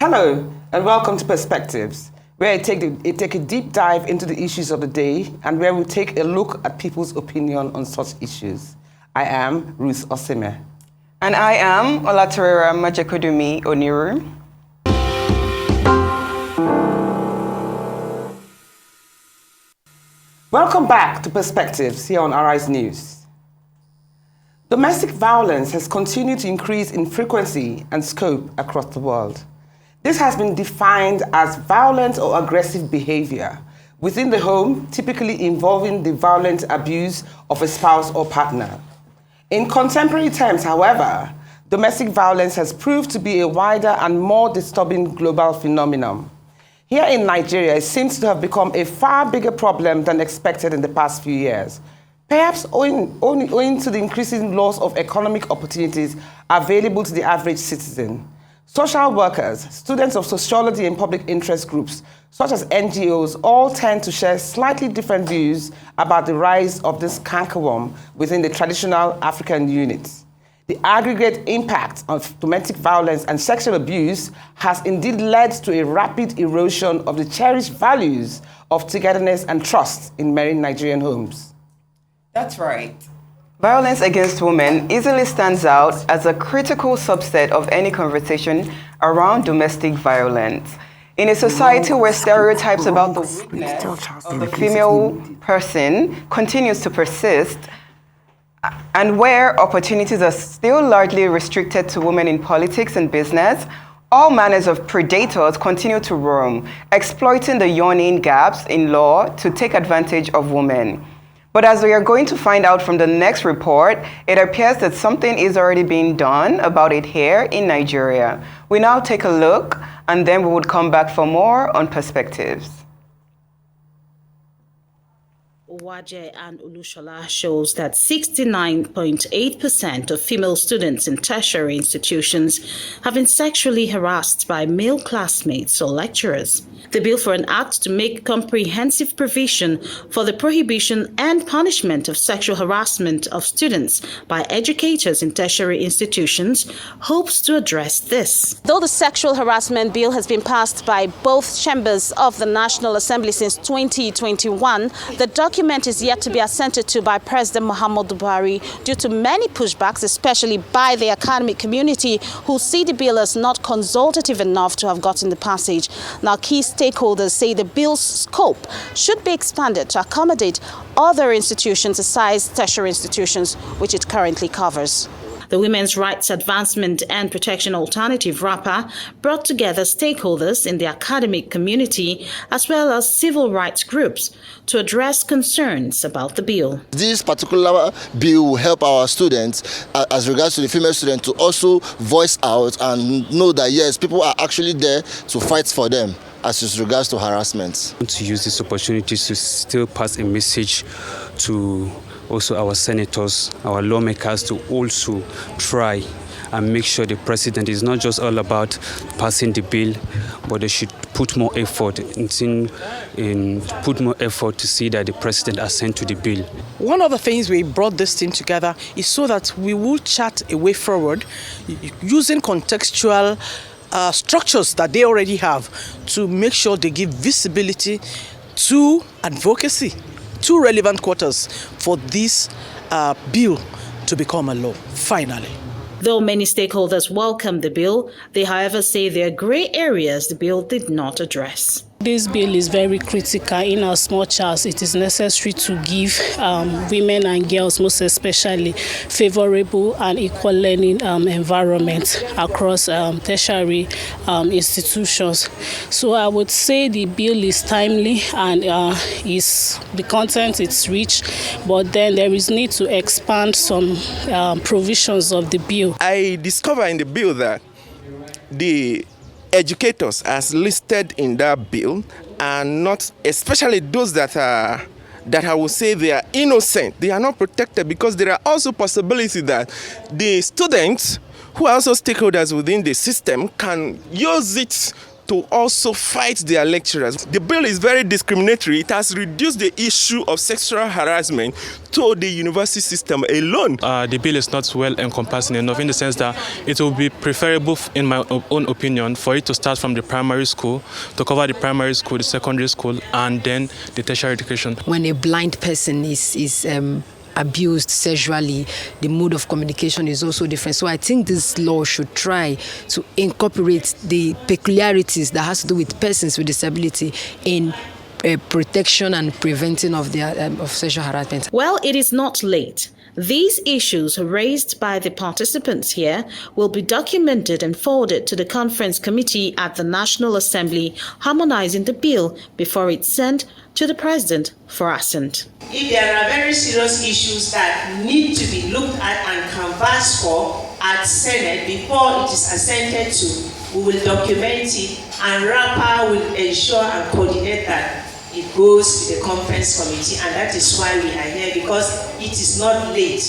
Hello, and welcome to Perspectives, where I take a deep dive into the issues of the day and where we take a look at people's opinion on such issues. I am Ruth Osime. And I am Olatorera Majekodumi Oniru. Welcome back to Perspectives here on Arise News. Domestic violence has continued to increase in frequency and scope across the world. This has been defined as violent or aggressive behavior within the home, typically involving the violent abuse of a spouse or partner. In contemporary terms, however, domestic violence has proved to be a wider and more disturbing global phenomenon. Here in Nigeria, it seems to have become a far bigger problem than expected in the past few years, perhaps owing to the increasing loss of economic opportunities available to the average citizen. Social workers, students of sociology and public interest groups, such as NGOs, all tend to share slightly different views about the rise of this cankerworm within the traditional African units. The aggregate impact of domestic violence and sexual abuse has indeed led to a rapid erosion of the cherished values of togetherness and trust in many Nigerian homes. That's right. Violence against women easily stands out as a critical subset of any conversation around domestic violence. In a society where stereotypes about the weakness of the female person continues to persist, and where opportunities are still largely restricted to women in politics and business, all manners of predators continue to roam, exploiting the yawning gaps in law to take advantage of women. But as we are going to find out from the next report, it appears that something is already being done about it here in Nigeria. We now take a look, and then we would come back for more on Perspectives. Owaje and Olushola shows that 69.8% of female students in tertiary institutions have been sexually harassed by male classmates or lecturers. The bill for an act to make comprehensive provision for the prohibition and punishment of sexual harassment of students by educators in tertiary institutions hopes to address this. Though the sexual harassment bill has been passed by both chambers of the National Assembly since 2021, the document is yet to be assented to by President Muhammadu Buhari due to many pushbacks, especially by the academic community, who see the bill as not consultative enough to have gotten the passage. Now, key stakeholders say the bill's scope should be expanded to accommodate other institutions besides tertiary institutions, which it currently covers. The Women's Rights Advancement and Protection Alternative (WRAPA) brought together stakeholders in the academic community as well as civil rights groups to address concerns about the bill. This particular bill will help our students, as regards to the female students, to also voice out and know that yes, people are actually there to fight for them as regards to harassment. I want to use this opportunity to still pass a message to also our senators, our lawmakers, to also try and make sure the president is not just all about passing the bill, but they should put more effort to see that the president assent to the bill. One of the things we brought this team together is so that we will chart a way forward using contextual structures that they already have to make sure they give visibility to advocacy, to relevant quarters for this bill to become a law, finally. Though many stakeholders welcome the bill, they, however, say there are grey areas the bill did not address. This bill is very critical in as much as it is necessary to give women and girls, most especially, favorable and equal learning environment across tertiary institutions. So I would say the bill is timely and the content is rich, but then there is need to expand some provisions of the bill. I discovered in the bill that the educators as listed in that bill are not, especially those that I would say they are innocent. They are not protected because there are also possibilities that the students who are also stakeholders within the system can use it to also fight their lecturers. The bill is very discriminatory. It has reduced the issue of sexual harassment to the university system alone. The bill is not well encompassing enough, in the sense that it will be preferable, in my own opinion, for it to start from the primary school, to cover the primary school, the secondary school, and then the tertiary education. When a blind person is abused sexually, the mode of communication is also different. So I think this law should try to incorporate the peculiarities that has to do with persons with disability in protection and preventing of their of sexual harassment. Well, it is not late. These issues raised by the participants here will be documented and forwarded to the conference committee at the National Assembly, harmonizing the bill before it's sent to the President for assent. If there are very serious issues that need to be looked at and canvassed for at Senate before it is assented to, we will document it, and RAPA will ensure and coordinate that it goes to the conference committee, and that is why we are here, because it is not late.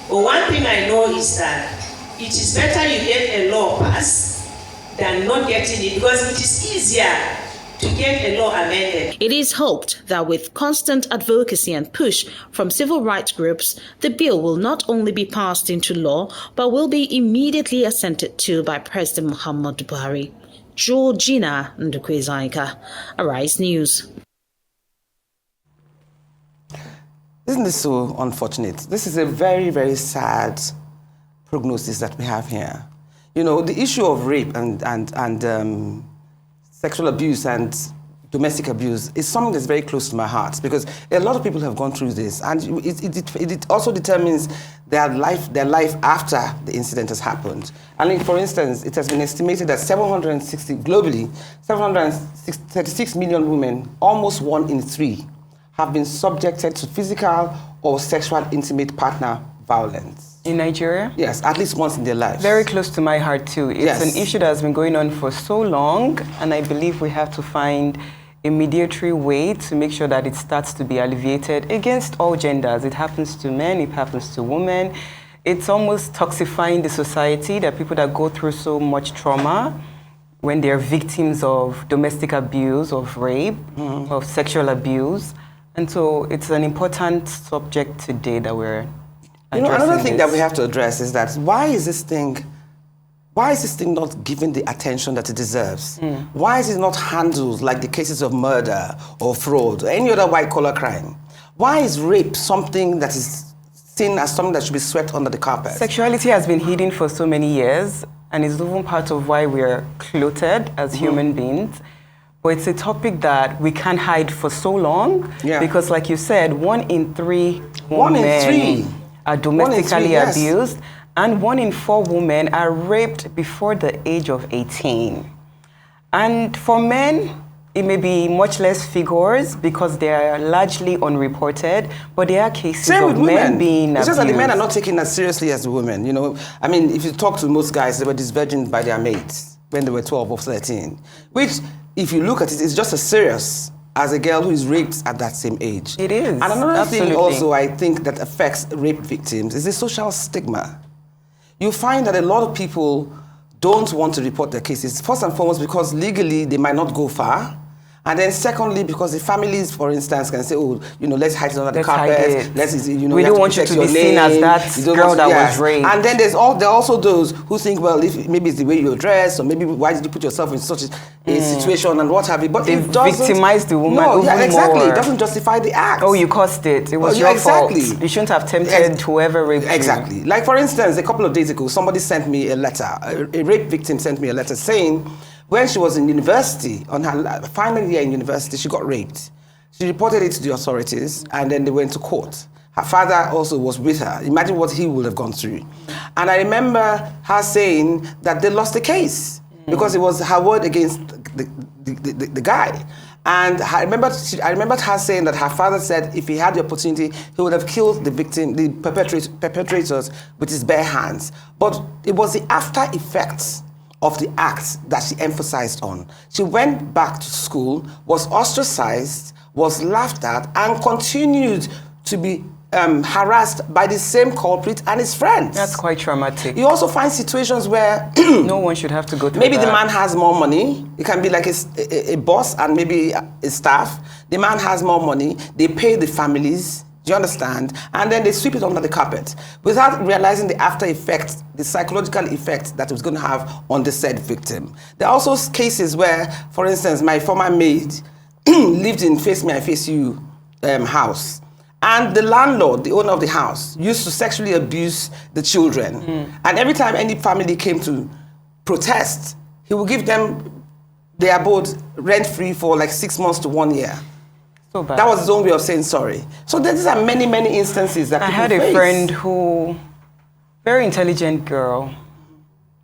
But one thing I know is that it is better you get a law passed than not getting it, because it is easier to get a law amended. It is hoped that with constant advocacy and push from civil rights groups, the bill will not only be passed into law, but will be immediately assented to by President Muhammadu Buhari. Georgina Ndukwezaika, Arise News. Isn't this so unfortunate? This is a very, very sad prognosis that we have here. You know, the issue of rape and sexual abuse and domestic abuse is something that's very close to my heart, because a lot of people have gone through this, and it also determines their life after the incident has happened. And for instance, it has been estimated that 736 million women, almost 1 in 3, have been subjected to physical or sexual intimate partner violence. In Nigeria? Yes, at least once in their lives. Very close to my heart too. It's an issue that has been going on for so long, and I believe we have to find a mediatory way to make sure that it starts to be alleviated against all genders. It happens to men, it happens to women. It's almost toxifying the society, that people that go through so much trauma, when they're victims of domestic abuse, of rape, of sexual abuse. And so it's an important subject today that we're addressing. Another thing that we have to address is that why is this thing not given the attention that it deserves? Why is it not handled like the cases of murder or fraud or any other white-collar crime? Why is rape something that is seen as something that should be swept under the carpet? Sexuality has been hidden for so many years, and is even part of why we're clothed as human beings. But it's a topic that we can't hide for so long, because like you said, 1 in 3 women are domestically abused, and 1 in 4 women are raped before the age of 18. And for men, it may be much less figures because they are largely unreported, but there are cases of men being abused. It's just that the men are not taken as seriously as the women. You know, I mean, if you talk to most guys, they were disvirgined by their mates when they were 12 or 13, which, if you look at it, it's just as serious as a girl who is raped at that same age. It is. And another thing also I think that affects rape victims is the social stigma. You find that a lot of people don't want to report their cases, first and foremost because legally they might not go far. And then secondly, because the families, for instance, can say, oh, let's hide it under the carpet. We don't want you to be seen as that girl that was raped. And then there are also those who think, well, if maybe it's the way you dress, or maybe why did you put yourself in such a situation and what have you. But they victimize the woman exactly. more. It doesn't justify the act. Oh, you caused it. It was your fault. You shouldn't have tempted whoever raped you. Exactly. Like, for instance, a couple of days ago, somebody sent me a letter. A rape victim sent me a letter saying, when she was in university, on her final year in university, she got raped. She reported it to the authorities, and then they went to court. Her father also was with her. Imagine what he would have gone through. And I remember her saying that they lost the case because it was her word against the guy. And I remembered her saying that her father said if he had the opportunity, he would have killed the victim, the perpetrators, with his bare hands. But it was the after effects of the act that she emphasized on. She went back to school, was ostracized, was laughed at, and continued to be harassed by the same culprit and his friends. That's quite traumatic. You also find situations where no one should have to go through maybe that. the man has more money. It can be like a boss and maybe a staff. The man has more money. They pay the families. Do you understand? And then they sweep it under the carpet without realizing the after effects, the psychological effects that it was going to have on the said victim. There are also cases where, for instance, my former maid lived in Face Me, I Face You house. And the landlord, the owner of the house, used to sexually abuse the children. And every time any family came to protest, he would give them their abode rent-free for like 6 months to 1 year. So bad. That was his own way of saying sorry. So these are many, many instances that people I had a face. friend who, very intelligent girl,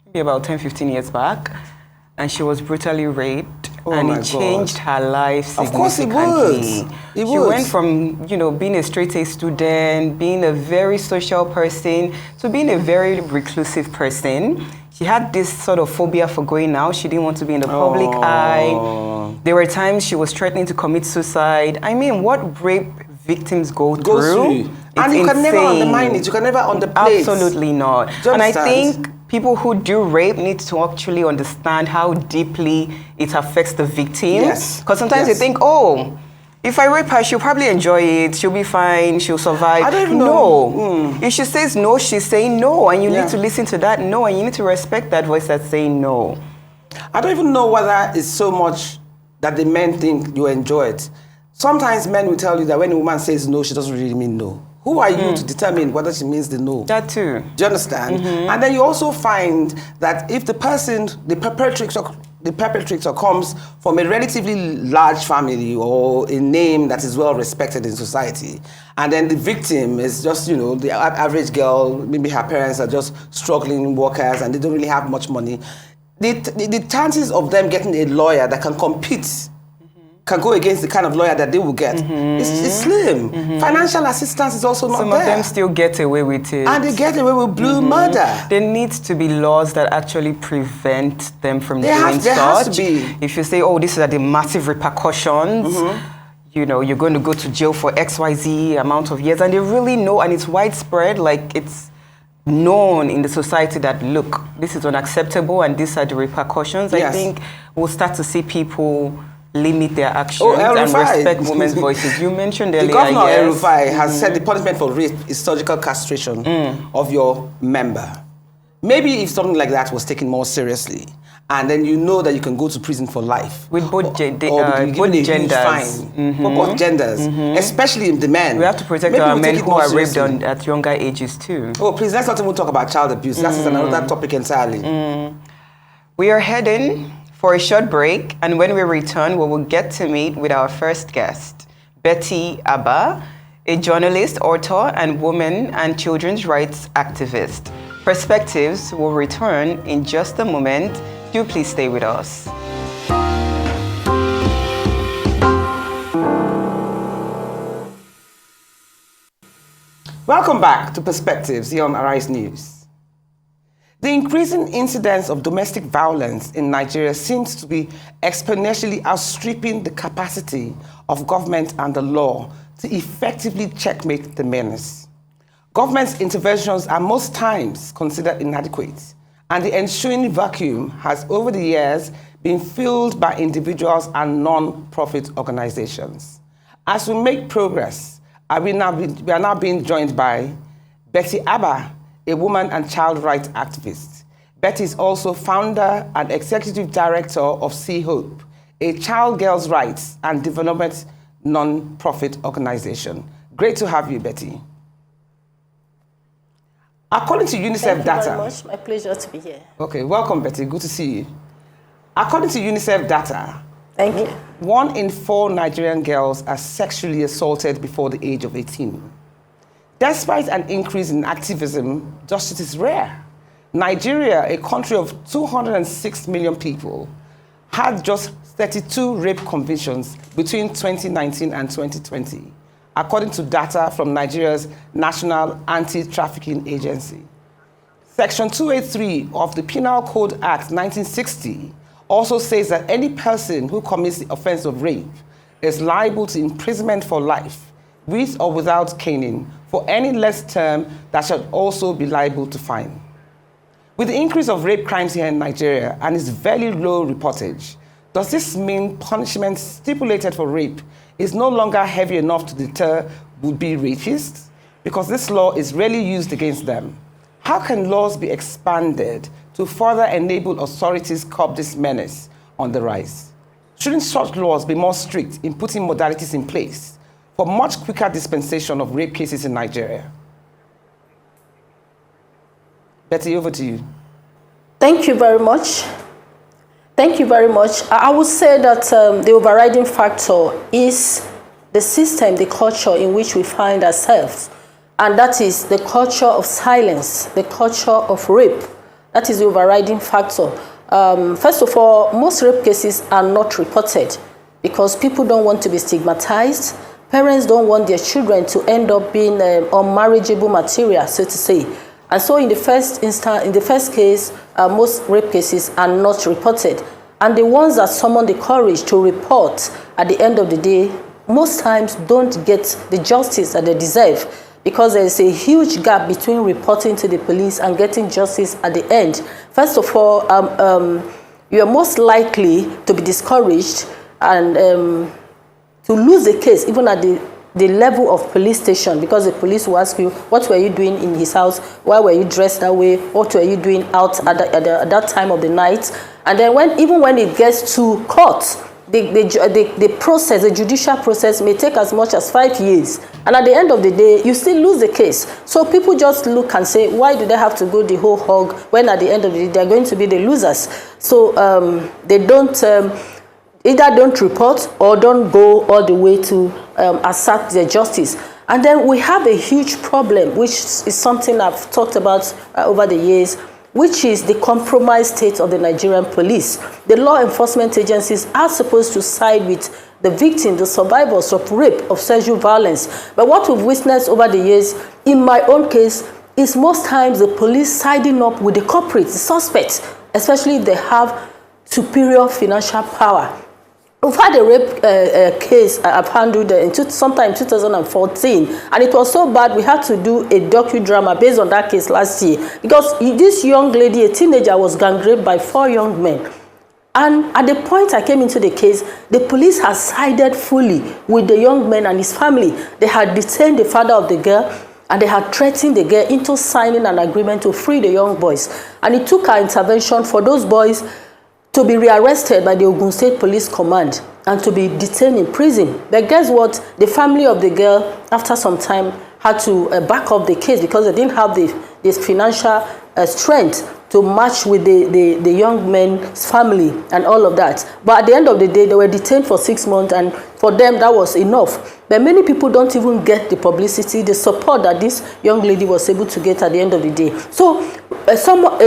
maybe about 10, 15 years back, and she was brutally raped. And it changed her life significantly. Of course it would. She went from, being a straight-A student, being a very social person, to being a very reclusive person. She had this sort of phobia for going out. She didn't want to be in the public eye. There were times she was threatening to commit suicide. I mean, what rape victims go through. And you can never undermine it. You can never underplay it. Absolutely not. And I think people who do rape need to actually understand how deeply it affects the victim. Yes. Because sometimes they think, oh, if I rape her, she'll probably enjoy it. She'll be fine. She'll survive. I don't even know. If she says no, she's saying no. And you need to listen to that no. And you need to respect that voice that's saying no. I don't even know whether it's so much that the men think you enjoy it. Sometimes men will tell you that when a woman says no, she doesn't really mean no. Who are you to determine whether she means the no? That too. Do you understand? And then you also find that if the person, the perpetrator comes from a relatively large family or a name that is well respected in society, and then the victim is just, the average girl, maybe her parents are just struggling workers and they don't really have much money, the chances of them getting a lawyer that can compete can go against the kind of lawyer that they will get. It's slim. Financial assistance is also not there. Some of them still get away with it. And they get away with blue murder. There needs to be laws that actually prevent them from doing such. There has to be. If you say, oh, this is the massive repercussions, you're going to go to jail for XYZ amount of years, and they really know, and it's widespread, like it's known in the society that, look, this is unacceptable and these are the repercussions. I think we'll start to see people limit their actions and respect women's voices. You mentioned earlier, the governor of El-Rufai has said the punishment for rape is surgical castration of your member. Maybe if something like that was taken more seriously, and then you know that you can go to prison for life. With both genders. For both genders, especially the men. We have to protect our men who are raped at younger ages too. Oh, please, let's not even talk about child abuse. That is another topic entirely. We are heading for a short break, and when we return, we will get to meet with our first guest, Betty Abah, a journalist, author, and women and children's rights activist. Perspectives will return in just a moment. Do please stay with us. Welcome back to Perspectives here on Arise News. The increasing incidence of domestic violence in Nigeria seems to be exponentially outstripping the capacity of government and the law to effectively checkmate the menace. Government's interventions are most times considered inadequate, and the ensuing vacuum has over the years been filled by individuals and non-profit organizations. As we make progress, we are now being joined by Betty Abah, a woman and child rights activist. Betty is also founder and executive director of Sea Hope, a child girls' rights and development non-profit organization. Great to have you, Betty. According to UNICEF data... Thank you very much. My pleasure to be here. Okay, welcome, Betty. Good to see you. According to UNICEF data... Thank you. 1 in 4 Nigerian girls are sexually assaulted before the age of 18. Despite an increase in activism, justice is rare. Nigeria, a country of 206 million people, had just 32 rape convictions between 2019 and 2020, according to data from Nigeria's National Anti-Trafficking Agency. Section 283 of the Penal Code Act 1960 also says that any person who commits the offense of rape is liable to imprisonment for life, with or without caning, for any less term that shall also be liable to fine. With the increase of rape crimes here in Nigeria and its very low reportage, does this mean punishment stipulated for rape is no longer heavy enough to deter would-be rapists? Because this law is rarely used against them. How can laws be expanded to further enable authorities curb this menace on the rise? Shouldn't such laws be more strict in putting modalities in place for much quicker dispensation of rape cases in Nigeria? Betty, over to you. Thank you very much. Thank you very much. I would say that the overriding factor is the system, the culture in which we find ourselves. And that is the culture of silence, the culture of rape. That is the overriding factor. First of all, most rape cases are not reported because people don't want to be stigmatized. Parents don't want their children to end up being unmarriageable material, so to say. And so in the first instance, in the first case, most rape cases are not reported. And the ones that summon the courage to report at the end of the day, most times don't get the justice that they deserve because there is a huge gap between reporting to the police and getting justice at the end. First of all, you are most likely to be discouraged and to lose the case even at the level of police station, because the police will ask you, what were you doing in his house? Why were you dressed that way? What were you doing out at that time of the night? And then even when it gets to court, the process, the judicial process may take as much as 5 years. And at the end of the day, you still lose the case. So people just look and say, why do they have to go the whole hog when at the end of the day, they're going to be the losers? So they don't... either don't report or don't go all the way to assert their justice. And then we have a huge problem, which is something I've talked about over the years, which is the compromised state of the Nigerian police. The law enforcement agencies are supposed to side with the victim, the survivors of rape, of sexual violence. But what we've witnessed over the years, in my own case, is most times the police siding up with the culprit, the suspects, especially if they have superior financial power. We've had a rape case I've handled sometime in 2014, and it was so bad we had to do a docudrama based on that case last year because this young lady, a teenager, was gang raped by 4 young men. And at the point I came into the case, the police had sided fully with the young man and his family. They had detained the father of the girl, and they had threatened the girl into signing an agreement to free the young boys. And it took our intervention for those boys to be rearrested by the Ogun State Police Command and to be detained in prison. But guess what? The family of the girl, after some time, had to back up the case because they didn't have the financial strength to match with the young man's family and all of that. But at the end of the day, they were detained for 6 months, and for them, that was enough. But many people don't even get the publicity, the support that this young lady was able to get at the end of the day. So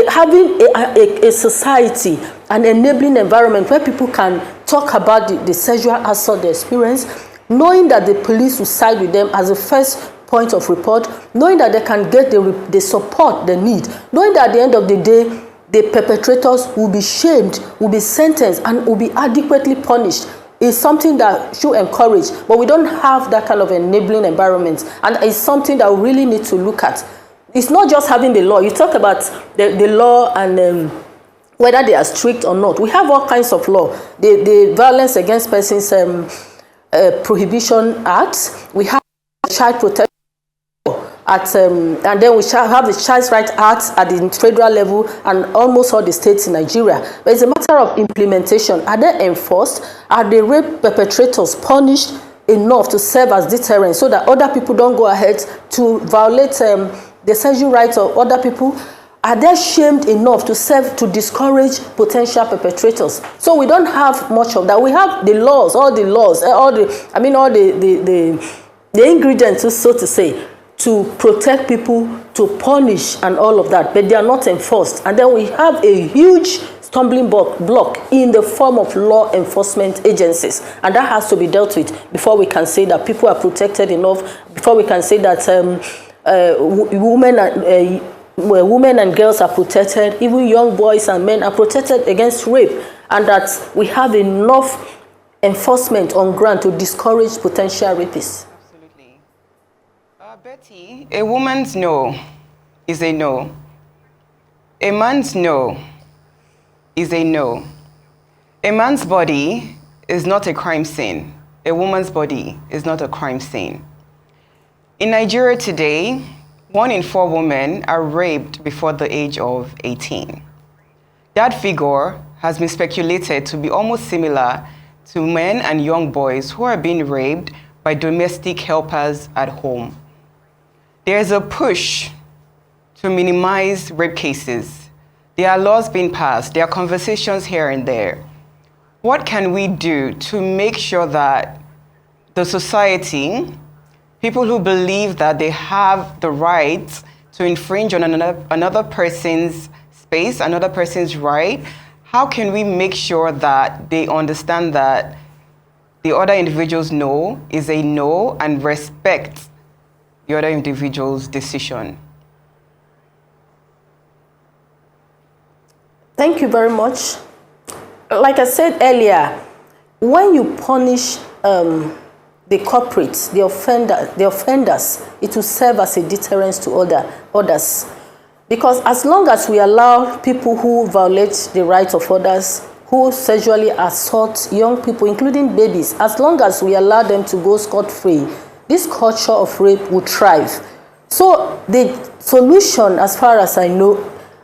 having a society, an enabling environment where people can talk about the sexual assault they experience, knowing that the police will side with them as a first point of report, knowing that they can get the support they need, knowing that at the end of the day, the perpetrators will be shamed, will be sentenced, and will be adequately punished, is something that should encourage. But we don't have that kind of enabling environment, and it's something that we really need to look at. It's not just having the law. You talk about the law and whether they are strict or not. We have all kinds of law. The Violence Against Persons Prohibition Act. We have Child Protection Act, and then we shall have the Child Rights Act at the federal level and almost all the states in Nigeria. But it's a matter of implementation. Are they enforced? Are the rape perpetrators punished enough to serve as deterrent so that other people don't go ahead to violate the sexual rights of other people? Are they shamed enough to serve to discourage potential perpetrators? So we don't have much of that. We have the laws, all the ingredients, so to say, to protect people, to punish and all of that, but they are not enforced. And then we have a huge stumbling block in the form of law enforcement agencies, and that has to be dealt with before we can say that people are protected enough, before we can say that women and girls are protected, even young boys and men are protected against rape, and that we have enough enforcement on ground to discourage potential rapists. Absolutely. Betty, a woman's no is a no. A man's no is a no. A man's body is not a crime scene. A woman's body is not a crime scene. In Nigeria today, 1 in 4 women are raped before the age of 18. That figure has been speculated to be almost similar to men and young boys who are being raped by domestic helpers at home. There is a push to minimize rape cases. There are laws being passed. There are conversations here and there. What can we do to make sure that the society, people who believe that they have the right to infringe on another person's space, another person's right, how can we make sure that they understand that the other individual's no is a no and respect the other individual's decision? Thank you very much. Like I said earlier, when you punish the culprits, the offenders, it will serve as a deterrence to others. Because as long as we allow people who violate the rights of others, who sexually assault young people, including babies, as long as we allow them to go scot-free, this culture of rape will thrive. So the solution, as far as I know,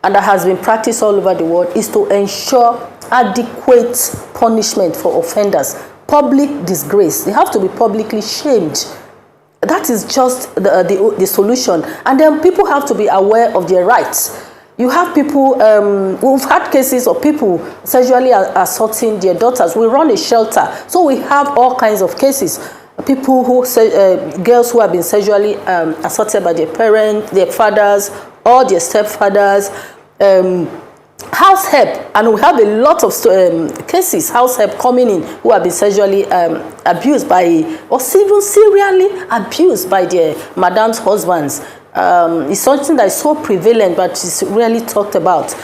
and that has been practiced all over the world, is to ensure adequate punishment for offenders. Public disgrace. They have to be publicly shamed. That is just the solution. And then people have to be aware of their rights. You have people, we've had cases of people sexually assaulting their daughters. We run a shelter. So we have all kinds of cases. People who, girls who have been sexually assaulted by their parents, their fathers, or their stepfathers, house help, and we have a lot of cases, house help coming in who have been sexually abused by, or even serially abused by their madam's husbands. It's something that is so prevalent, but it's rarely talked about.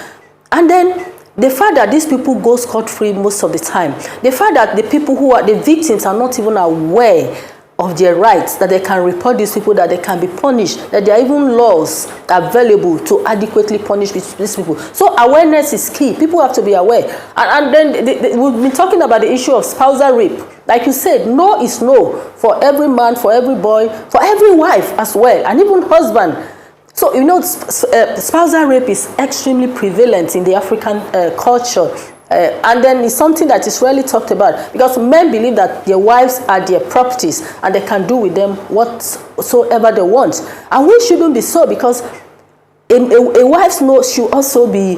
And then the fact that these people go scot-free most of the time, the fact that the people who are the victims are not even aware of their rights, that they can report these people, that they can be punished, that there are even laws available to adequately punish these people. So awareness is key. People have to be aware. And then we've been talking about the issue of spousal rape. Like you said, no is no for every man, for every boy, for every wife as well, and even husband. So, you know, spousal rape is extremely prevalent in the African culture. And then it's something that is rarely talked about, because men believe that their wives are their properties and they can do with them whatsoever they want. And we shouldn't be so, because a wife's no should also be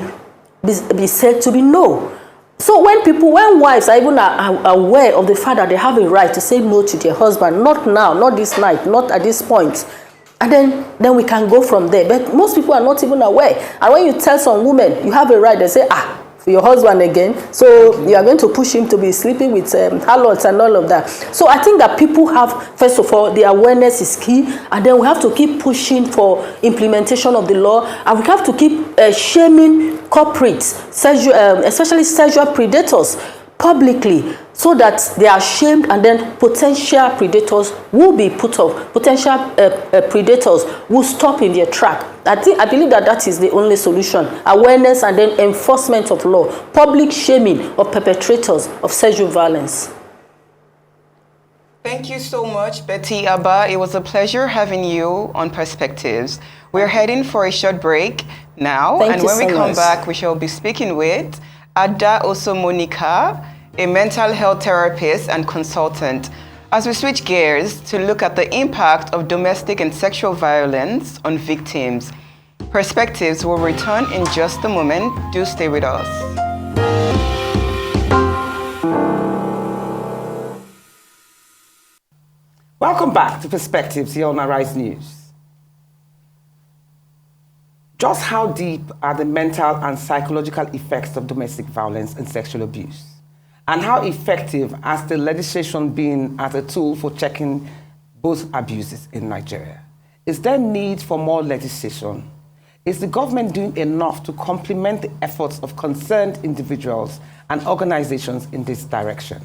said to be no. So when wives are even aware of the fact that they have a right to say no to their husband, not now, not this night, not at this point, and then we can go from there. But most people are not even aware. And when you tell some women you have a right, they say, your husband again, so you are going to push him to be sleeping with harlots and all of that. So I think that people have, first of all, the awareness is key, and then we have to keep pushing for implementation of the law, and we have to keep shaming culprits, especially sexual predators, publicly, so that they are shamed, and then potential predators will be put off. Potential predators will stop in their track. I believe that is the only solution. Awareness and then enforcement of law. Public shaming of perpetrators of sexual violence. Thank you so much, Betty Abah. It was a pleasure having you on Perspectives. We're heading for a short break now. And when we come back, we shall be speaking with Ada Osomonika, a mental health therapist and consultant, as we switch gears to look at the impact of domestic and sexual violence on victims. Perspectives will return in just a moment. Do stay with us. Welcome back to Perspectives here on Arise News. Just how deep are the mental and psychological effects of domestic violence and sexual abuse? And how effective has the legislation been as a tool for checking both abuses in Nigeria? Is there need for more legislation? Is the government doing enough to complement the efforts of concerned individuals and organizations in this direction?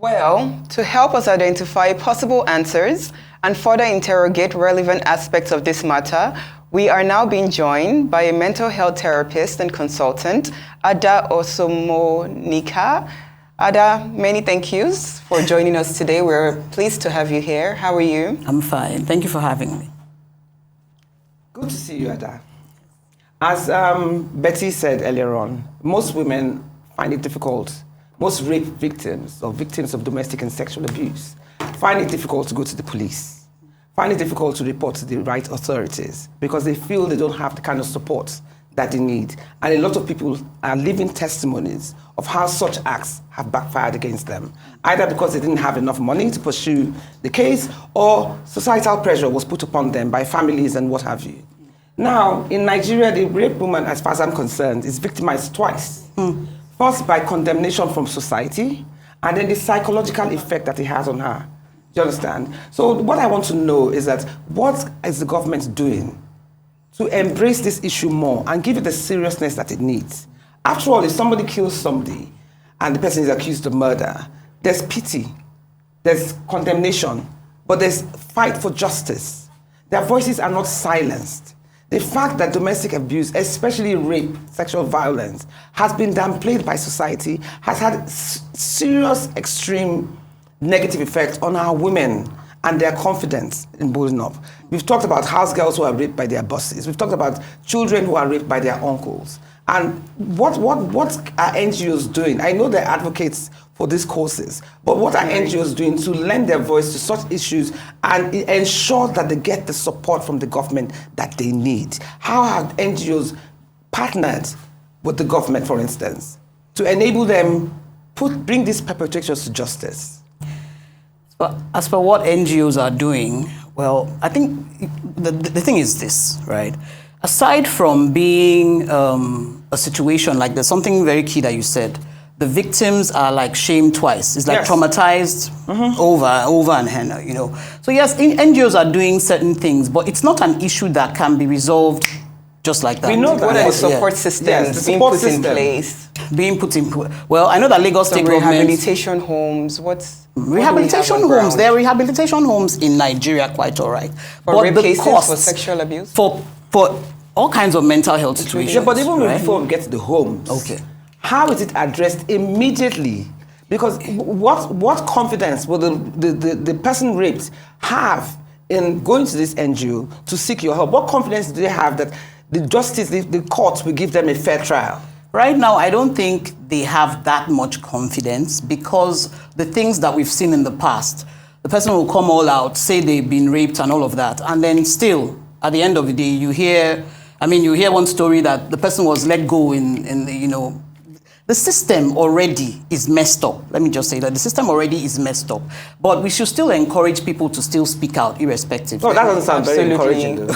Well, to help us identify possible answers and further interrogate relevant aspects of this matter, we are now being joined by a mental health therapist and consultant, Abah Osomonika. Abah, many thank yous for joining us today. We're pleased to have you here. How are you? I'm fine. Thank you for having me. Good to see you, Abah. As Betty said earlier on, most women find it difficult, most rape victims or victims of domestic and sexual abuse find it difficult to go to the police, find it difficult to report to the right authorities because they feel they don't have the kind of support that they need. And a lot of people are living testimonies of how such acts have backfired against them, either because they didn't have enough money to pursue the case or societal pressure was put upon them by families and what have you. Now, in Nigeria, the rape woman, as far as I'm concerned, is victimized twice. First, by condemnation from society, and then the psychological effect that it has on her. Do you understand? So what I want to know is that what is the government doing to embrace this issue more and give it the seriousness that it needs? After all, if somebody kills somebody and the person is accused of murder, there's pity, there's condemnation, but there's fight for justice. Their voices are not silenced. The fact that domestic abuse, especially rape, sexual violence, has been downplayed by society has had serious, extreme negative effect on our women and their confidence in building up. We've talked about house girls who are raped by their bosses. We've talked about children who are raped by their uncles. And what are NGOs doing? I know they're advocates for these causes, but what are NGOs doing to lend their voice to such issues and ensure that they get the support from the government that they need? How have NGOs partnered with the government, for instance, to enable them bring these perpetrators to justice? But as for what NGOs are doing, well, I think the thing is this, right? Aside from being a situation like there's something very key that you said, the victims are like shamed twice. It's like traumatized over and over, you know. So yes, NGOs are doing certain things, but it's not an issue that can be resolved just like that. We know that. What are the support systems being put in place? Well, I know that Lagos State government... Rehabilitation homes, rehabilitation homes, there are rehabilitation homes in Nigeria quite all right. For rape cases, for sexual abuse? For all kinds of mental health situations. Yeah, but even before we get to the homes, how is it addressed immediately? Because what confidence will the person raped have in going to this NGO to seek your help? What confidence do they have that the justice, the courts will give them a fair trial? Right now, I don't think they have that much confidence because the things that we've seen in the past, the person will come all out, say they've been raped and all of that, and then still, at the end of the day, you hear one story that the person was let go in the, you know, the system already is messed up. Let me just say that the system already is messed up. But we should still encourage people to still speak out irrespective. Oh, that doesn't sound very encouraging though.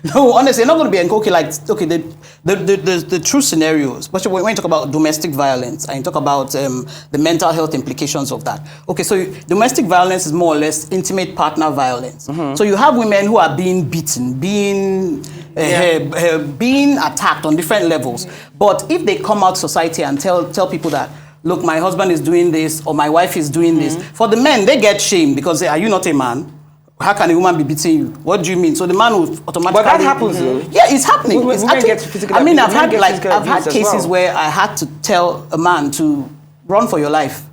No, honestly, not going to be the true scenarios, especially when you talk about domestic violence and you talk about the mental health implications of that. Okay, so domestic violence is more or less intimate partner violence. So you have women who are being beaten, being attacked on different levels. But if they come out to society and tell people that, look, my husband is doing this or my wife is doing this, for the men, they get shamed because are you not a man? How can a woman be beating you? What do you mean? So the man will automatically... But that happens though. Yeah, it's happening. Women get physical abuse. I mean, I've had cases where I had to tell a man to run for your life.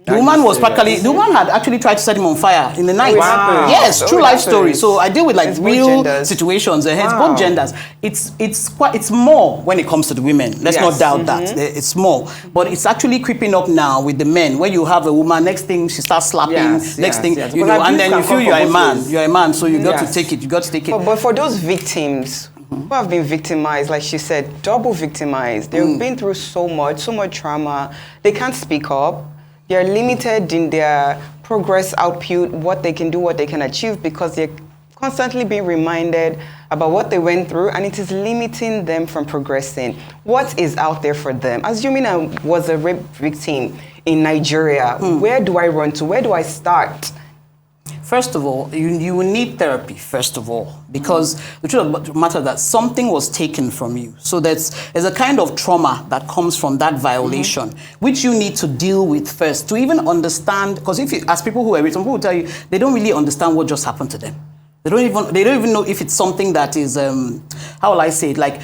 The woman had actually tried to set him on fire in the night. Wow. Yes, true life story. So I deal with like real situations. It's both genders. It's more when it comes to the women. Let's not doubt that. It's more. But it's actually creeping up now with the men. When you have a woman, next thing she starts slapping. You know, and then you feel you're a man. You're a man, so you got to take it. You got to take it. But for those victims who have been victimized, like she said, double victimized. They've been through so much trauma. They can't speak up. They're limited in their progress output, what they can do, what they can achieve, because they're constantly being reminded about what they went through, and it is limiting them from progressing. What is out there for them? Assuming I was a rape victim in Nigeria, where do I run to? Where do I start? First of all, you will need therapy, first of all, because the truth of the matter is that something was taken from you. So there's a kind of trauma that comes from that violation, which you need to deal with first to even understand, because if you ask people who are some people will tell you, they don't really understand what just happened to them. They don't even know if it's something that is, how will I say it, like,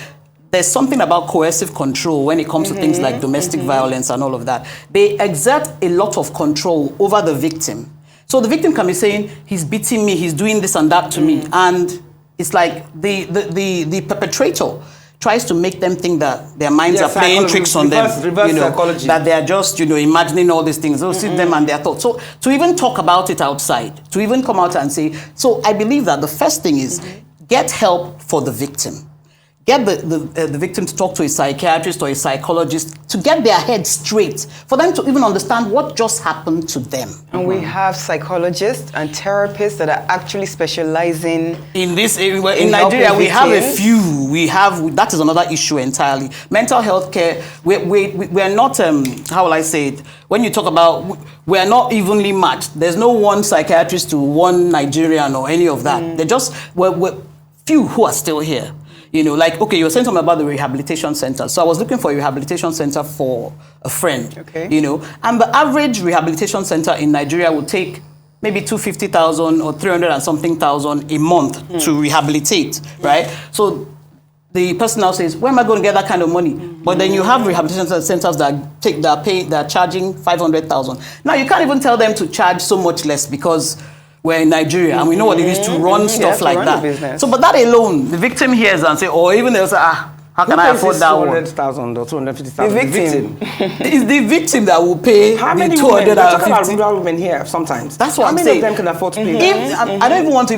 there's something about coercive control when it comes to things like domestic violence and all of that. They exert a lot of control over the victim. So the victim can be saying, he's beating me, he's doing this and that to me. And it's like the perpetrator tries to make them think that their minds are playing tricks on them. Reverse psychology. That they are just, imagining all these things. They'll see them and their thoughts. So to even talk about it outside, to even come out and say, so I believe that the first thing is get help for the victim. Get the victim to talk to a psychiatrist or a psychologist to get their head straight, for them to even understand what just happened to them. And we have psychologists and therapists that are actually specializing in this area. In Nigeria, we have a few. That is another issue entirely. Mental health care, we're not, how will I say it? When you talk about, we're not evenly matched. There's no one psychiatrist to one Nigerian or any of that. They're just, we're few who are still here. Like, okay, you were saying something about the rehabilitation center. So I was looking for a rehabilitation center for a friend, and the average rehabilitation center in Nigeria would take maybe 250,000 or 300 and something thousand a month to rehabilitate, right? So the person now says, where am I going to get that kind of money? But then you have rehabilitation centers that are charging 500,000. Now you can't even tell them to charge so much less because we're in Nigeria and we know what it is to run stuff like that. So, but that alone, the victim hears and say, or even they'll say, how can I afford that one? 200,000 or 250,000. The victim. It's the victim that will pay how many the 250. We're talking about rural women here sometimes. That's what how I'm many saying. of them can afford to pay that? I don't even want to,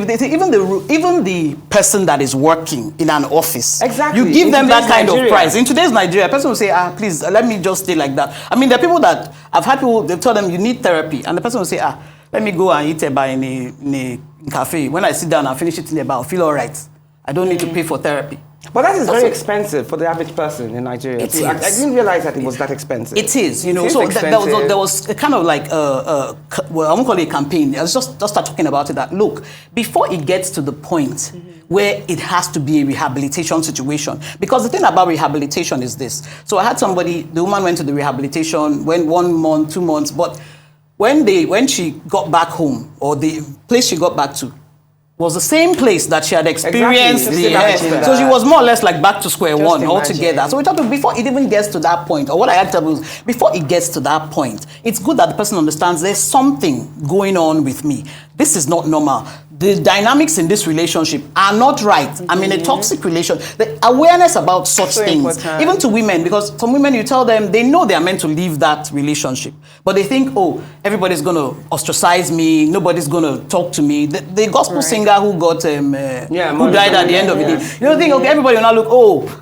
even the person that is working in an office, exactly. You give them that kind of price. In today's Nigeria, a person will say, please, let me just stay like that. I mean, there are people that, I've had people, they tell them you need therapy, and the person will say, let me go and eat Abah in a cafe. When I sit down and finish eating Abah, I'll feel all right. I don't need to pay for therapy. But that is very expensive for the average person in Nigeria. It is. I didn't realize that it was that expensive. It is, So there was a kind of like, well, I won't call it a campaign. I was just start talking about it that, look, before it gets to the point where it has to be a rehabilitation situation, because the thing about rehabilitation is this. So I had somebody, the woman went to the rehabilitation, went 1 month, 2 months, but when she got back home, or the place she got back to, was the same place that she had experienced. Exactly. So she was more or less like back to square one altogether. So we talk before it even gets to that point, or what I had to tell you is, before it gets to that point, it's good that the person understands there's something going on with me. This is not normal. The dynamics in this relationship are not right. I'm in a toxic relationship. The awareness about such things, important. Even to women, because some women, you tell them, they know they are meant to leave that relationship. But they think, everybody's going to ostracize me, nobody's going to talk to me. The gospel singer who got, who died at the end of the day. You don't think, everybody will now look,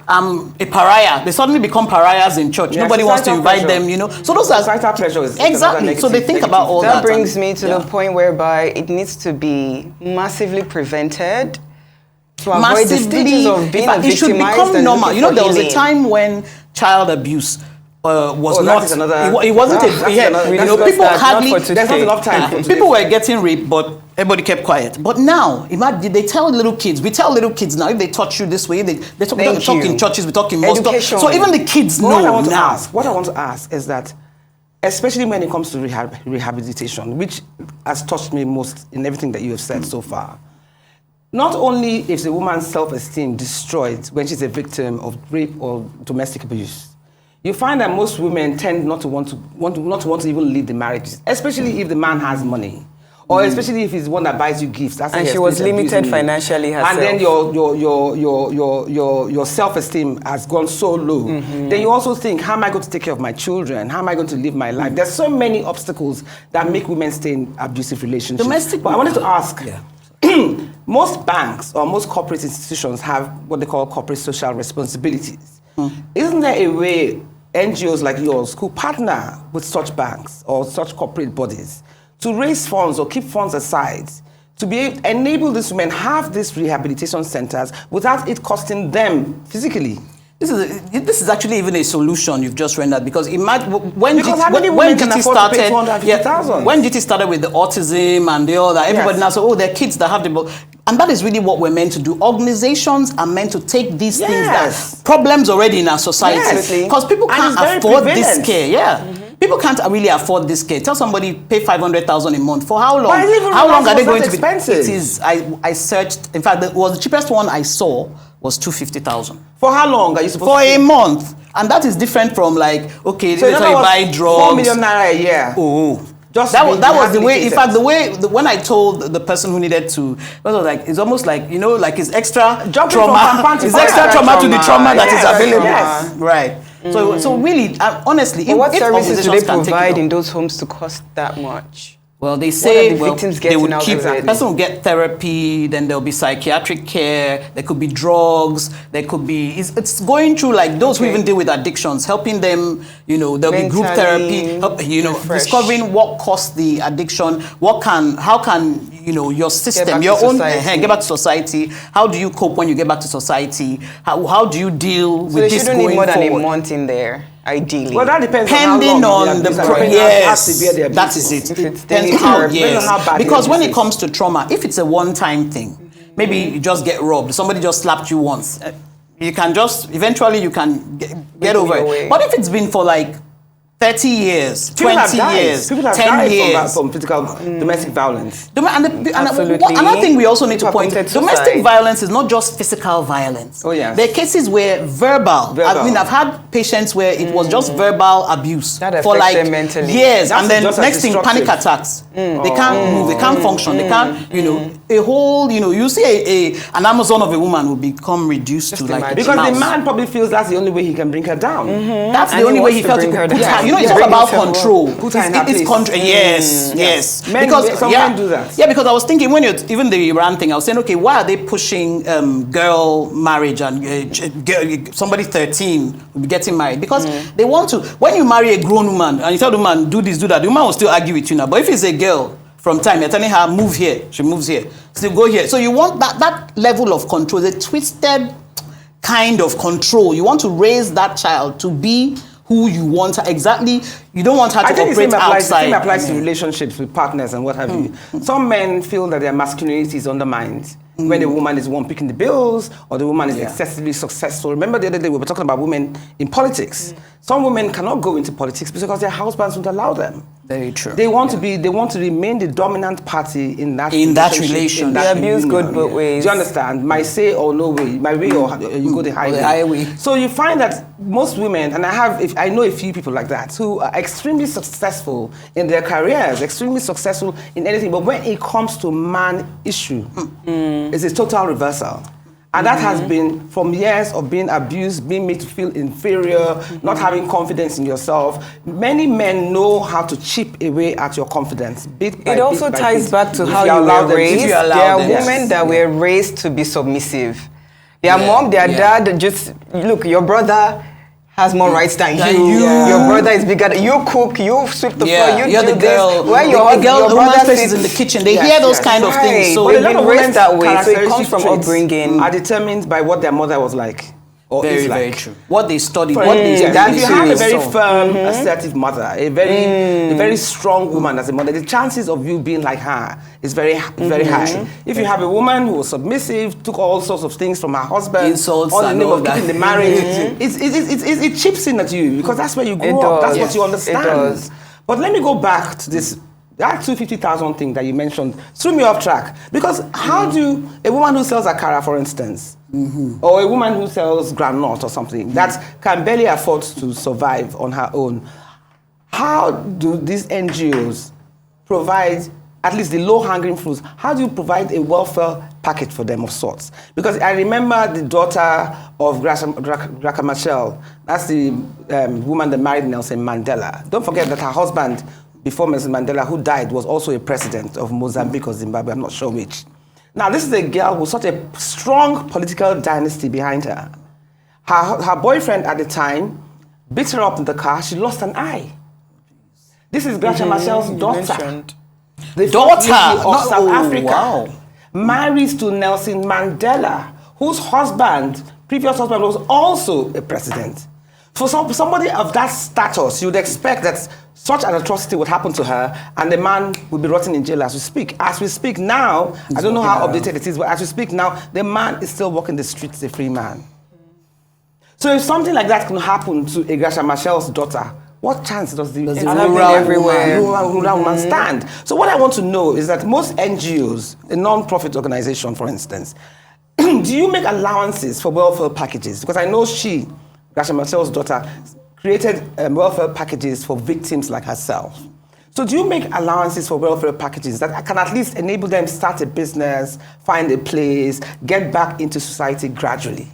I'm a pariah. They suddenly become pariahs in church. Nobody wants to invite them, So those are... Societal pressure is exactly. So they think about all that. That brings me to the point whereby it needs to be massively prevented to avoid the stages of being victimized. It should become normal. There was a time when child abuse was not. It wasn't people hardly. There's not enough time. People were getting raped, but everybody kept quiet. But now, imagine they tell little kids. We tell little kids now if they touch you this way, they talk in churches. We talk in mosques. So even the kids know now. What I want to ask is that, especially when it comes to rehabilitation, which has touched me most in everything that you have said so far. Not only is a woman's self-esteem destroyed when she's a victim of rape or domestic abuse, you find that most women tend not to want to even leave the marriage, especially if the man has money. Or especially if he's the one that buys you gifts. And she was limited financially herself. And then your self-esteem has gone so low. Then you also think, how am I going to take care of my children? How am I going to live my life? There's so many obstacles that make women stay in abusive relationships. But I wanted to ask, most banks or most corporate institutions have what they call corporate social responsibilities. Isn't there a way NGOs like yours could partner with such banks or such corporate bodies to raise funds or keep funds aside to enable these women have these rehabilitation centers without it costing them physically? this is actually even a solution you've just rendered, because imagine when GT started, when GT started with the autism and the other, everybody now said, oh, there are kids that have the, and that is really what we're meant to do. Organizations are meant to take these things that problems already in our society, because people can't afford this care. People can't really afford this care. Tell somebody pay 500,000 a month for how long? How long are they going to be? Expensive. It is. I searched. In fact, the cheapest one I saw was 250,000. For how long are you supposed for to? For a month, and that is different from like, okay, so you buy drugs. 4 million naira a year. Oh. That was the way. In fact, when I told the person who needed to, it was like, it's almost like, you know, like it's extra trauma. It's extra trauma to the trauma that is available. Yes. Right. So really, honestly, what services do they provide in those homes to cost that much? Well, they say they would keep the person will get therapy, then there'll be psychiatric care, there could be drugs, there could be, it's going through like those who even deal with addictions, helping them, you know, there'll be group therapy, discovering what caused the addiction, how can, you know, your system, your own, get back to society, how do you cope when you get back to society, how do you deal with this going forward? So they shouldn't need more than a month in there. Ideally. Well, that depends depending on the yes, that is it. It depends how bad. Because when it comes to trauma, if it's a one-time thing, maybe you just get robbed, somebody just slapped you once, you can just eventually you can get over it. But if it's been for like 30 years, 20 years, 10 years from physical domestic violence. Another thing we also need to point out, domestic violence is not just physical violence. Oh, yes. There are cases where verbal. I mean, I've had patients where it was just verbal abuse for like years, and then next thing, panic attacks. They can't move, they can't function, they can't, you know, a whole, you know, you see an Amazon of a woman will become reduced to like because the man probably feels that's the only way he can bring her down. That's the only way he felt to put her. You know, it's all about control. It's control. Yes. Because some men do that. Yeah, because I was thinking when even the Iran thing, I was saying, okay, why are they pushing girl marriage and somebody 13 will be getting married? Because they want to. When you marry a grown woman and you tell the woman do this, do that, the woman will still argue with you now. But if it's a girl, from time you're telling her move here, she moves here. Still go here. So you want that level of control, the twisted kind of control. You want to raise that child to be who you want her exactly. You don't want her to operate outside. The same applies to relationships with partners and what have you. Some men feel that their masculinity is undermined when the woman is one picking the bills or the woman is excessively successful. Remember the other day we were talking about women in politics. Some women cannot go into politics because their husbands won't allow them. Very true. They want to remain the dominant party in that relation. They abuse good both ways. Do you understand? My say or no way, my way or you go the highway. So you find that most women, and I know a few people like that who are extremely successful in their careers, extremely successful in anything, but when it comes to man issue, it's a total reversal. And that has been from years of being abused, being made to feel inferior, not having confidence in yourself. Many men know how to chip away at your confidence. It also ties back to how you were raised. There are women that were raised to be submissive. Their mom, their dad, just, look, your brother has more rights than you. Your brother is bigger. You cook, you sweep the floor, you you're do the girl. Where the woman's place is in the kitchen. They hear those kind of things. So they've been raised that way. So it comes from upbringing. Are determined by what their mother was like. Very true. What they studied, what they if you have a very firm, assertive mother, a very strong woman as a mother, the chances of you being like her is very high. If you have a woman who was submissive, took all sorts of things from her husband, insults all in the name of keeping the marriage, it chips in at you because that's where you grew up. That's what you understand. But let me go back to this. That 250,000 thing that you mentioned threw me off track because how do a woman who sells akara, for instance, or a woman who sells groundnut or something that can barely afford to survive on her own, how do these NGOs provide at least the low-hanging fruits? How do you provide a welfare package for them of sorts? Because I remember the daughter of Graca Machel, that's the woman that married Nelson Mandela. Don't forget that her husband, before Nelson Mandela, who died, was also a president of Mozambique or Zimbabwe, I'm not sure which. Now, this is a girl with such a strong political dynasty behind her. Her boyfriend at the time beat her up in the car. She lost an eye. This is Graca Machel's daughter. The daughter of South Africa marries to Nelson Mandela, whose husband previous husband was also a president. For somebody of that status, you would expect that such an atrocity would happen to her and the man would be rotting in jail as we speak. As we speak now, I don't know how updated it is, but as we speak now, the man is still walking the streets a free man. So if something like that can happen to Egasha Machel's daughter, what chance does the rural woman stand? So what I want to know is that most NGOs, a non-profit organization, for instance, do you make allowances for welfare packages? Because I know she, Egasha Machel's daughter, created welfare packages for victims like herself. So do you make allowances for welfare packages that can at least enable them to start a business, find a place, get back into society gradually?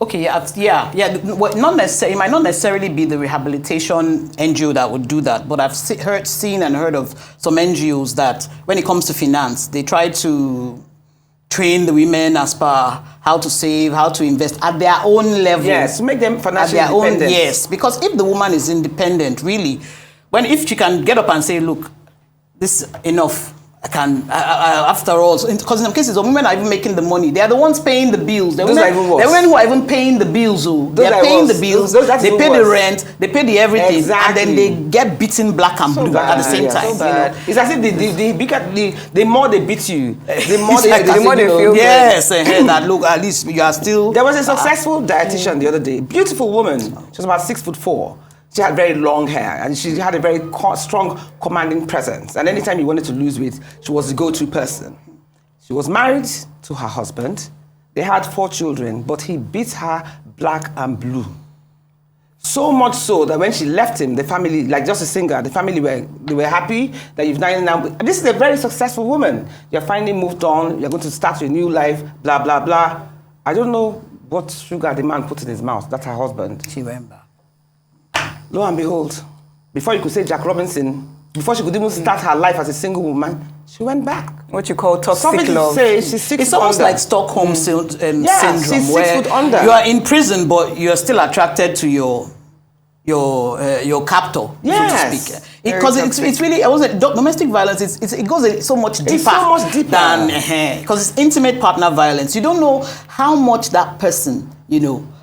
Okay, yeah. Well, not necessarily. It might not necessarily be the rehabilitation NGO that would do that, but I've seen and heard of some NGOs that, when it comes to finance, they try to train the women as per how to save, how to invest at their own level. Yes, to make them financially independent. Yes, because if the woman is independent, really, if she can get up and say, look, this is enough. I can, after all, because in some cases, the women are even making the money. They are the ones paying the bills. The women who are even paying the bills. They are paying the bills. They pay the rent. They pay the everything. Exactly. And then they get beaten black and blue at the same time. So bad. It's as if the more they beat you, the more they feel yes, that look, at least you are still... There was a successful dietitian the other day. Beautiful woman. She was about 6'4". She had very long hair and she had a very strong, commanding presence. And anytime you wanted to lose weight, she was the go-to person. She was married to her husband. They had 4 children, but he beat her black and blue. So much so that when she left him, the family, like just a singer, the family were happy that you've now. This is a very successful woman. You're finally moved on. You're going to start your new life. Blah blah blah. I don't know what sugar the man put in his mouth. That's her husband. She went back. Lo and behold, before you could say Jack Robinson, before she could even start her life as a single woman, she went back. What you call toxic love. Say she's 6 It's almost like Stockholm syndrome, she's 6 where foot under. You are in prison, but you're still attracted to your captor, yes. so to speak. Because it's really, domestic violence, it goes so much deeper. It's so much deeper. Than, because it's intimate partner violence. You don't know how much that person,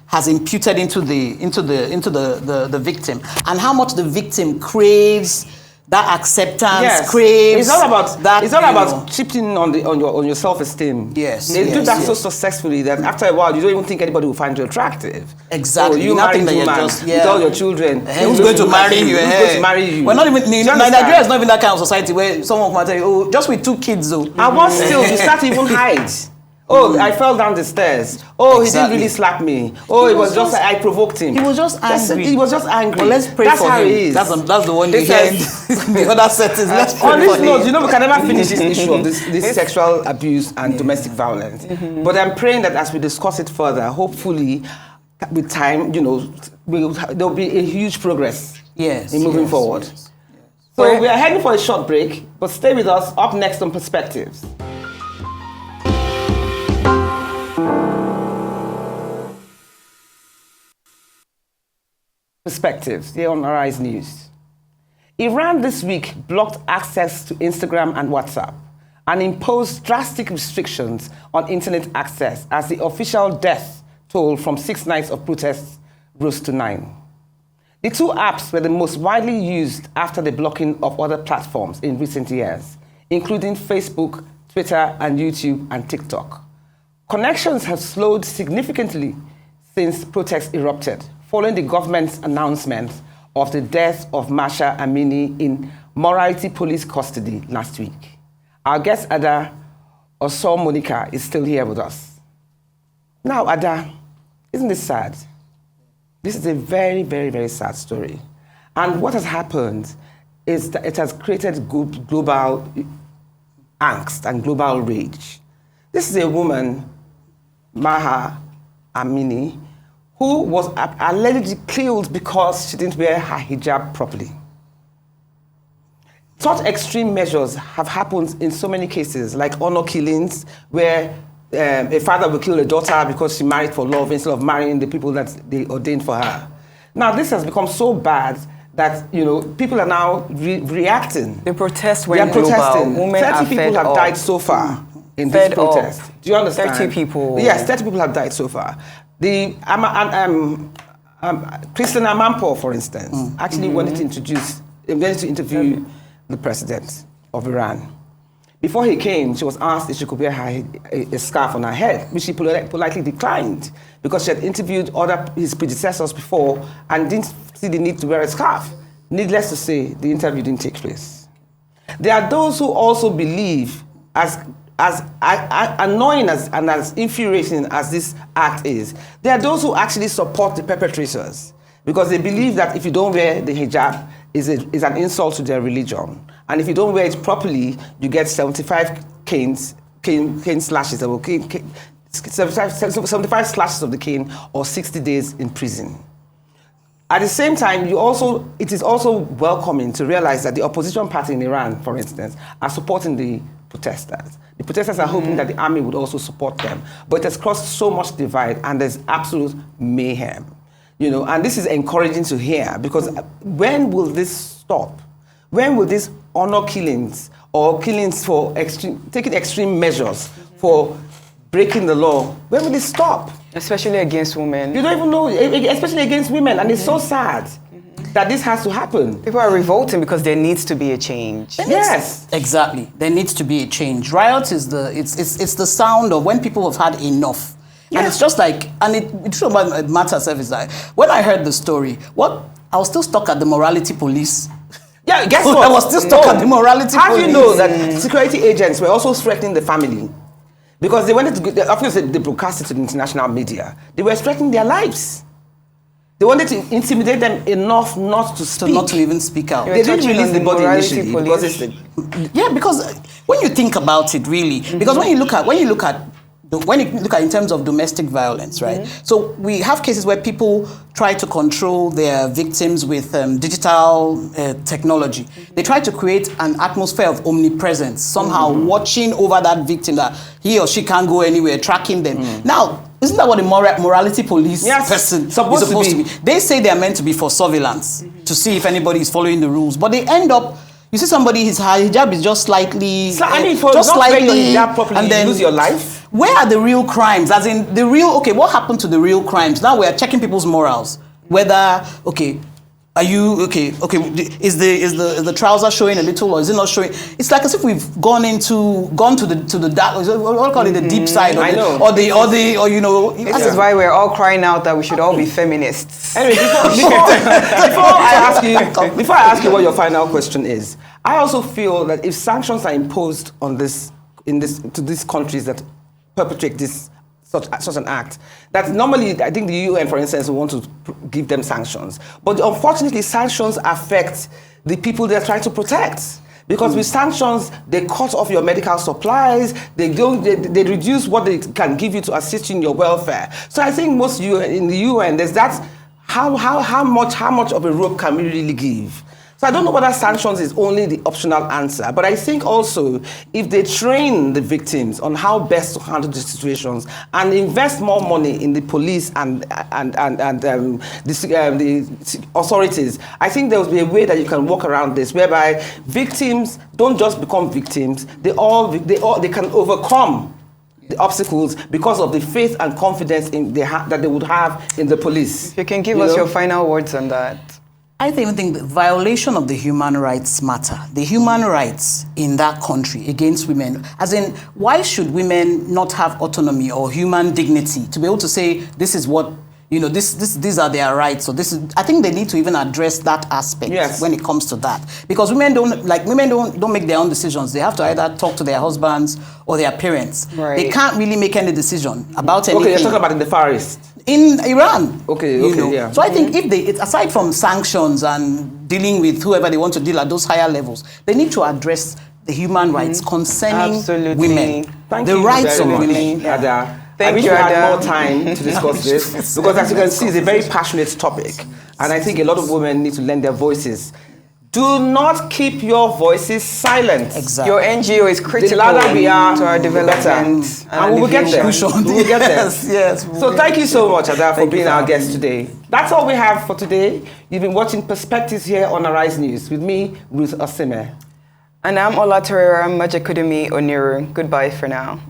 has imputed into the victim, and how much the victim craves that acceptance, craves. It's all about that. It's all about chipping on your self-esteem. Yes, they do that so successfully that after a while you don't even think anybody will find you attractive. Exactly. So you marry a woman with all your children. Who's going to marry you? Who's going to marry you? We're not even. Nigeria is not even that kind of society where someone might tell you, "Oh, just with 2 kids, though." And what still? You start to even hide. Oh, I fell down the stairs. Oh, he didn't really slap me. Oh, it was just I provoked him. He was just angry. He was just angry. Well, let's pray That's for how him. It is. That's the one you hear in the other settings. Let's pray on this for note, him. we can never finish this issue of this sexual abuse and domestic violence. But I'm praying that as we discuss it further, hopefully, with time, there'll be a huge progress in moving forward. Yes. So we are heading for a short break, but stay with us. Up next on Perspectives. Perspectives here on Arise News. Iran this week blocked access to Instagram and WhatsApp and imposed drastic restrictions on internet access as the official death toll from 6 nights of protests rose to 9. The 2 apps were the most widely used after the blocking of other platforms in recent years, including Facebook, Twitter, and YouTube and TikTok. Connections have slowed significantly since protests erupted, following the government's announcement of the death of Masha Amini in Morality Police custody last week. Our guest, Ada Oso Monica, is still here with us. Now, Ada, isn't this sad? This is a very, very, very sad story. And what has happened is that it has created global angst and global rage. This is a woman, Maha Amini, who was allegedly killed because she didn't wear her hijab properly. Such extreme measures have happened in so many cases, like honor killings, where a father will kill a daughter because she married for love instead of marrying the people that they ordained for her. Now, this has become so bad that people are now reacting. The protests went global. Women 30 people have died so far in this protest. Do you understand? 30 people. Yes, 30 people have died so far. Christian Amanpour, for instance, actually wanted to interview the president of Iran. Before he came, she was asked if she could wear a scarf on her head, which she politely declined because she had interviewed his predecessors before and didn't see the need to wear a scarf. Needless to say, the interview didn't take place. There are those who also believe, as annoying and as infuriating as this act is, there are those who actually support the perpetrators because they believe that if you don't wear the hijab, is an insult to their religion. And if you don't wear it properly, you get 75 cane slashes, 75 slashes of the cane, or 60 days in prison. At the same time, it is also welcoming to realize that the opposition party in Iran, for instance, are supporting the protesters. The protesters are hoping that the army would also support them. But it has caused so much divide, and there's absolute mayhem. And this is encouraging to hear, because when will this stop? When will these honor killings or killings for taking extreme measures for breaking the law, when will it stop? Especially against women. You don't even know, especially against women, and it's so sad that this has to happen. People are revolting because there needs to be a change. Yes, exactly. There needs to be a change. Riot is it's the sound of when people have had enough. Yeah. And it's just like, and it's true about the matter itself is that when I heard the story, I was still stuck at the morality police. Yeah, guess what? I was still stuck at the morality police. How do you know that security agents were also threatening the family? Because they wanted to, obviously they broadcast it to the international media. They were threatening their lives. They wanted to intimidate them enough not to speak. Not to even speak out. They didn't release the body initially because because when you think about it, really, because when you look at in terms of domestic violence, right? So we have cases where people try to control their victims with digital technology. They try to create an atmosphere of omnipresence, somehow watching over that victim that he or she can't go anywhere, tracking them. Now, isn't that what the morality police person is supposed to be? They say they are meant to be for surveillance, to see if anybody is following the rules, but they end up, you see somebody, his hijab is just slightly, just slightly, properly, and then you lose your life. Where are the real crimes? As in the real, what happened to the real crimes? Now we are checking people's morals. Whether, are you, is the trouser showing a little or is it not showing? It's like as if we've gone to the dark, what do you call it, the deep side, This is why we're all crying out that we should all be feminists. Anyway, before I ask you what your final question is, I also feel that if sanctions are imposed on to these countries that perpetrate such an act, that normally I think the UN, for instance, will want to give them sanctions. But unfortunately, sanctions affect the people they're trying to protect. Because with sanctions, they cut off your medical supplies, they reduce what they can give you to assist you in your welfare. So I think most in the UN, there's that, how much of a rope can we really give? So I don't know whether sanctions is only the optional answer, but I think also if they train the victims on how best to handle the situations and invest more money in the police and the authorities, I think there will be a way that you can work around this, whereby victims don't just become victims; they can overcome the obstacles because of the faith and confidence that they would have in the police. If you can give us your final words on that. I think the violation of the human rights matter. The human rights in that country against women, as in, why should women not have autonomy or human dignity to be able to say, this is what, these are their rights. So I think they need to even address that aspect when it comes to that. Because women don't make their own decisions. They have to either talk to their husbands or their parents. Right. They can't really make any decision about anything. Okay, you're talking about in the Far East. In Iran. Yeah. So I think if aside from sanctions and dealing with whoever they want to deal at those higher levels, they need to address the human rights concerning women. The rights of women. I wish we had more time to discuss this, because as you can see, it's a very passionate topic. And I think a lot of women need to lend their voices. Do not keep your voices silent. Exactly. Your NGO is critical to our development. And we will get there. We will get there. Yes. So thank you so much, Abah, for being our guest today. That's all we have for today. You've been watching Perspectives here on Arise News with me, Ruth Osime. And I'm Olatorera Majakudumi Oniru. Goodbye for now.